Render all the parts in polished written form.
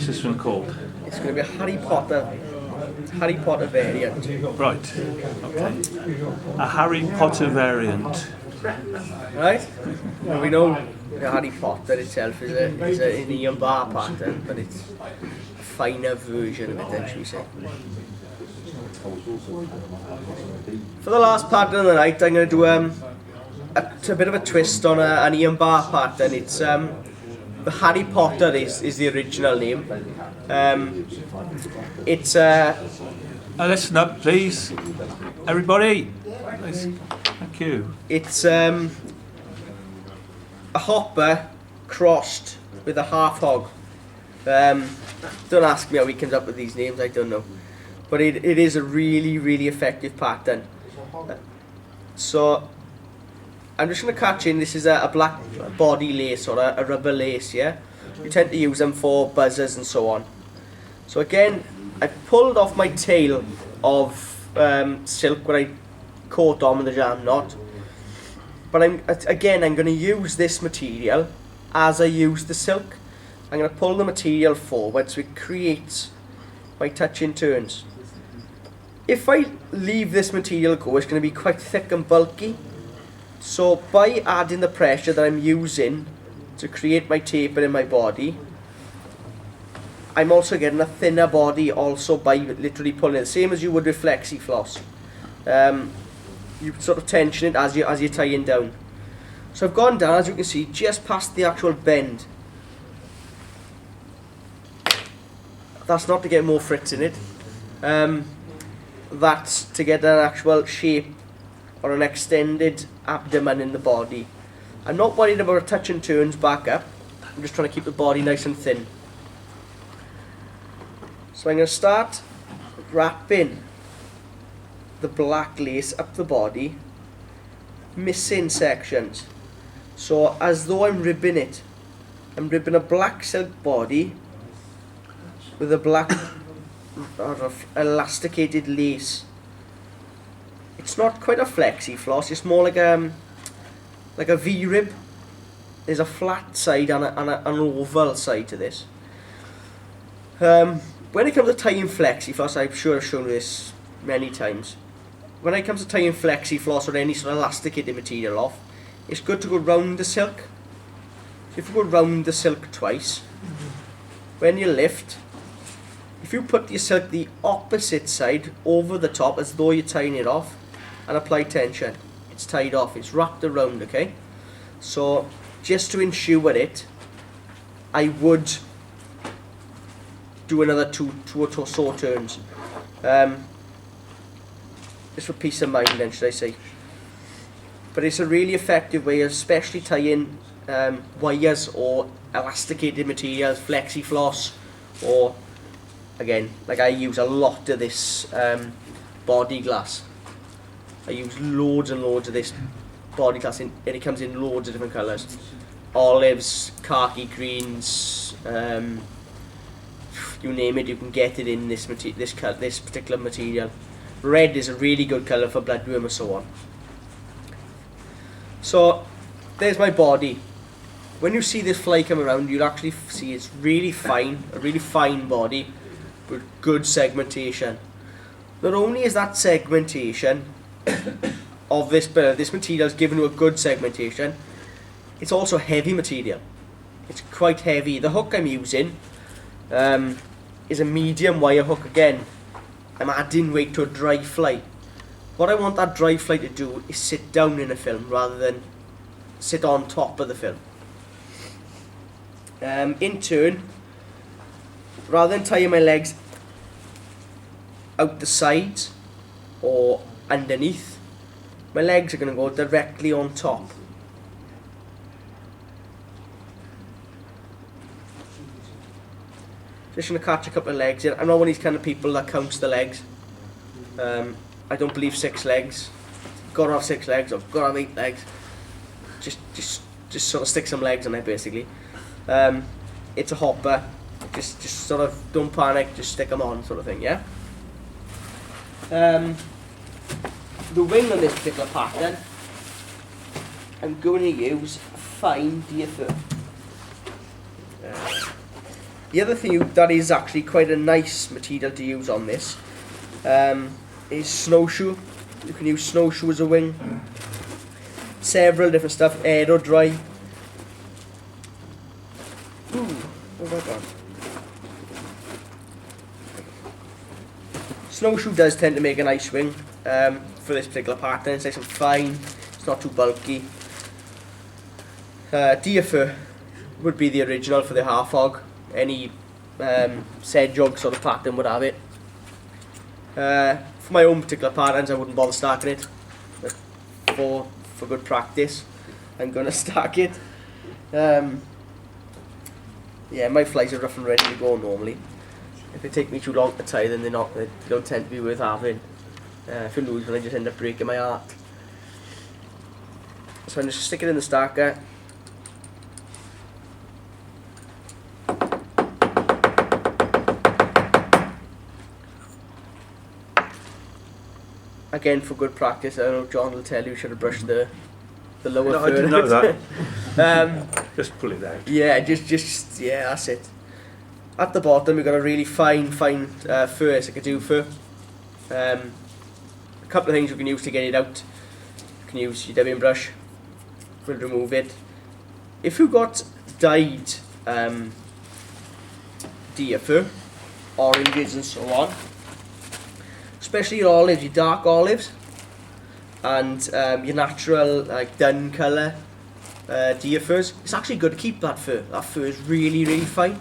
What's this one called? It's going to be a Harry Potter variant. Right. Okay. A Harry Potter variant. Right? Well, we know the Harry Potter itself is an Ian Barr pattern, but it's a finer version of it, then, should we say. For the last pattern of the night, I'm going to do a bit of a twist on an Ian Barr pattern. It's the Harry Potter is the original name. It's listen up, please, everybody. Nice. Thank you. It's a hopper crossed with a half hog. Don't ask me how he comes up with these names, I don't know. But it is a really, really effective pattern. So I'm just going to catch in, this is a black body lace or a rubber lace, yeah? We tend to use them for buzzers and so on. So again, I pulled off my tail of silk when I caught on with the jam knot. But I'm going to use this material as I use the silk. I'm going to pull the material forward so it creates my touch-in turns. If I leave this material go, it's going to be quite thick and bulky. So by adding the pressure that I'm using to create my taper in my body, I'm also getting a thinner body also by literally pulling it, same as you would with flexi floss. You sort of tension it as you're tying down. So I've gone down, as you can see, just past the actual bend. That's not to get more fritz in it. That's to get an actual shape or an extended abdomen in the body. I'm not worried about a touch and turns back up. I'm just trying to keep the body nice and thin. So I'm going to start wrapping the black lace up the body, missing sections. So as though I'm ribbing it. I'm ribbing a black silk body with a black elasticated lace. It's not quite a flexi floss, it's more like a V-rib. There's a flat side and an oval side to this. When it comes to tying flexi floss, I'm sure I've shown this many times. When it comes to tying flexi floss or any sort of elasticated material off, it's good to go round the silk. So if you go round the silk twice, when you lift, if you put your silk the opposite side over the top as though you're tying it off and apply tension, it's tied off, it's wrapped around, okay? So just to ensure it, I would do another two or so turns. Just for peace of mind then, should I say. But it's a really effective way, especially tying wires or elasticated materials, flexi floss, or again, like I use a lot of this body glass. I use loads and loads of this body glass, and it comes in loads of different colours. Olives, khaki greens, you name it, you can get it in this particular material. Red is a really good colour for bloodworm and so on. So there's my body. When you see this fly come around, you'll actually see it's really fine, a really fine body with good segmentation. Not only is that segmentation of this material is given to a good segmentation, it's also heavy material. It's quite heavy. The hook I'm using is a medium wire hook again. I'm adding weight to a dry fly. What I want that dry fly to do is sit down in a film rather than sit on top of the film. In turn, rather than tying my legs out the sides or underneath, my legs are going to go directly on top. Just going to catch a couple of legs in. I'm not one of these kind of people that counts the legs. I don't believe 6 legs. Gotta have 6 legs, or gotta have 8 legs. Just sort of stick some legs on it, basically. It's a hopper. Just sort of don't panic. Just stick them on, sort of thing. Yeah. The wing on this particular pattern, I'm going to use fine deer fur. The other thing that is actually quite a nice material to use on this is snowshoe. You can use snowshoe as a wing. Several different stuff, aero dry. Where's that gone? Snowshoe does tend to make a nice wing for this particular pattern. It's nice and fine, it's not too bulky. Deer fur would be the original for the half hog. Any sedge sort of pattern would have it. For my own particular patterns, I wouldn't bother stacking it. But for good practice, I'm going to stack it. Yeah, my flies are rough and ready to go normally. If they take me too long to tie, then they don't tend to be worth having. If I lose, then I just end up breaking my heart. So I'm just stick it in the stacker. Again, for good practice, I know John will tell you should have brushed the lower No, I third. didn't know that. Just pull it out. Yeah, just yeah, that's it. At the bottom, we've got a really fine fur, it's like a dew fur. A couple of things you can use to get it out. You can use your dubbing brush. We'll remove it. If you've got dyed deer fur, oranges and so on, especially your olives, your dark olives, and your natural like dun colour deer furs, it's actually good to keep that fur. That fur is really fine.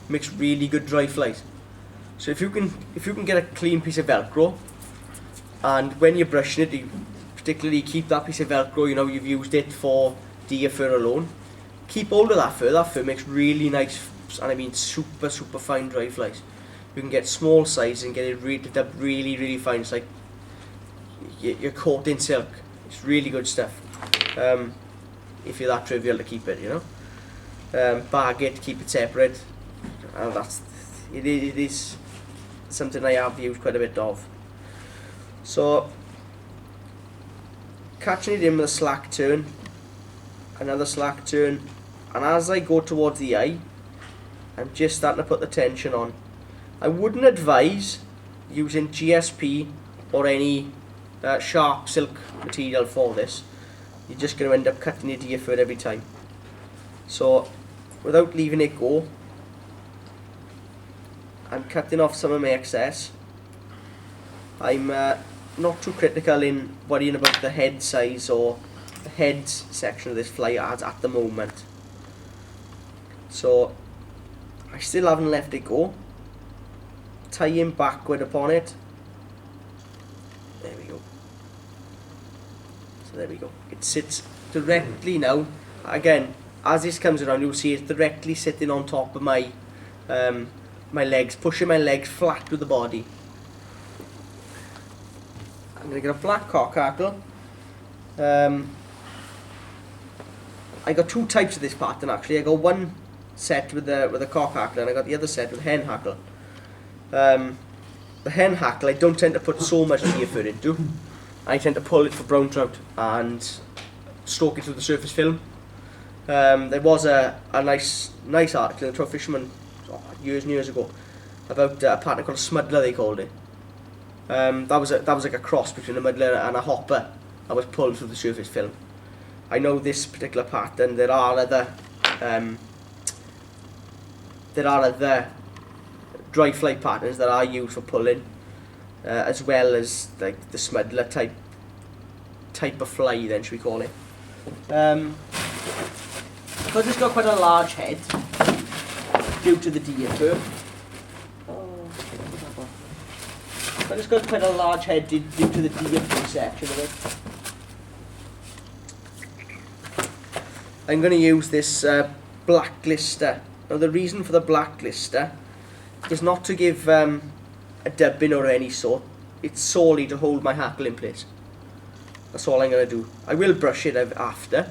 Makes really good dry flies. So if you can get a clean piece of Velcro, and when you're brushing it, you particularly keep that piece of Velcro, you know, you've used it for deer fur alone, keep hold of that fur. That fur makes really nice, and I mean super fine dry flies. You can get small size and get it really fine. It's like you're caught in silk. It's really good stuff. If you're that trivial to keep it, you know. Bag it, keep it separate. And it is something I have used quite a bit of. So catching it in with a slack turn, another slack turn, and as I go towards the eye, I'm just starting to put the tension on. I wouldn't advise using GSP or any sharp silk material for this. You're just going to end up cutting your deer fur every time. So without leaving it go, I'm cutting off some of my excess. I'm not too critical in worrying about the head size or the head section of this fly at the moment. So I still haven't left it go. Tying backward upon it. There we go. So there we go. It sits directly now. Again, as this comes around, you'll see it's directly sitting on top of my my legs, pushing my legs flat with the body. I'm going to get a black cockhackle. I got two types of this pattern actually. I got one set with the cockhackle, and I got the other set with hen hackle. The hen hackle I don't tend to put so much deer fur into. I tend to pull it for brown trout and stroke it through the surface film. There was a nice article in the Trout Fisherman years and years ago about a pattern called a smudler, they called it. That was like a cross between a muddler and a hopper that was pulled through the surface film. I know this particular pattern. There are other dry fly patterns that are used for pulling, as well as like the smudler type of fly, then should we call it. Because it's got quite a large head due to the deer fur. But it's got quite a large head due to the deer fur section of it. I'm going to use this black glister. Now the reason for the black glister is not to give a dubbing or any sort. It's solely to hold my hackle in place. That's all I'm going to do. I will brush it after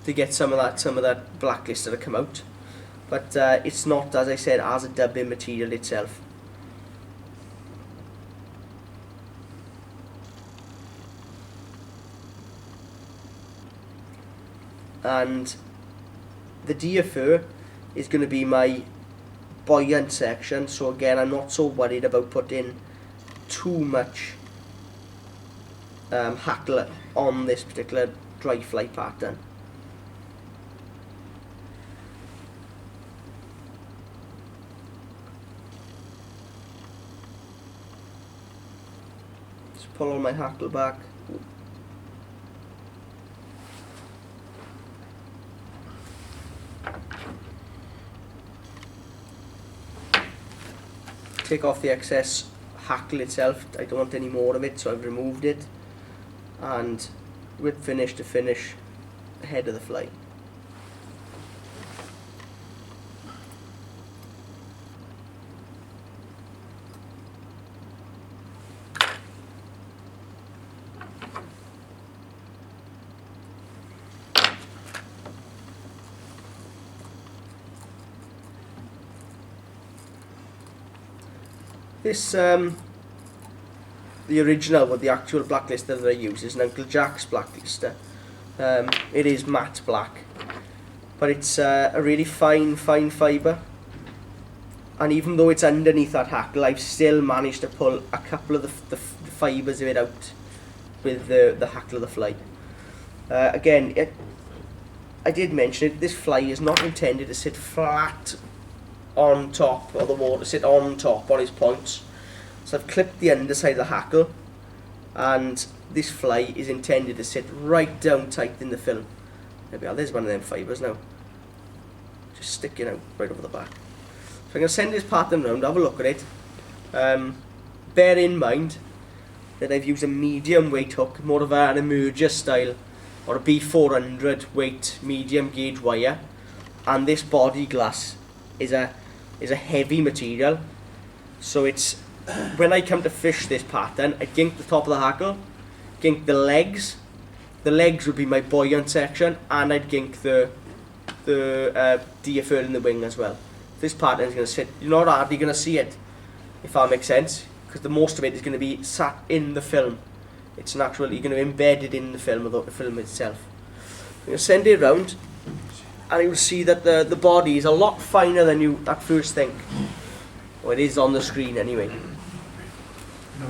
to get some of that black glister to come out. But it's not, as I said, as a dubbing material itself. And the deer fur is going to be my buoyant section, so again I'm not so worried about putting too much hackle on this particular dry fly pattern. Just pull all my hackle back. Take off the excess hackle itself. I don't want any more of it, so I've removed it, and whip finish to finish the head of the fly. This, the original, with the actual blacklister that I use, is an Uncle Jack's blacklister. It is matte black, but it's a really fine fibre. And even though it's underneath that hackle, I've still managed to pull a couple of the fibres of it out with the hackle of the fly. Again, I did mention it, this fly is not intended to sit flat on top of the water, sit on top on its points. So I've clipped the underside of the hackle, and this fly is intended to sit right down tight in the film. There we are, there's one of them fibres now. Just sticking out right over the back. So I'm going to send this pattern round, have a look at it. Bear in mind that I've used a medium weight hook, more of an emerger style, or a B400 weight medium gauge wire, and this body glass is a heavy material, so it's, when I come to fish this pattern, I gink the top of the hackle, gink the legs would be my buoyant section, and I'd gink the deer in the wing as well. This pattern is going to sit, you're not hardly going to see it, if that makes sense, because the most of it is going to be sat in the film. It's natural, you're going to embed it in the film without the film itself. I'm going to send it around, and you'll see that the body is a lot finer than you at first think. Well, it is on the screen anyway. No,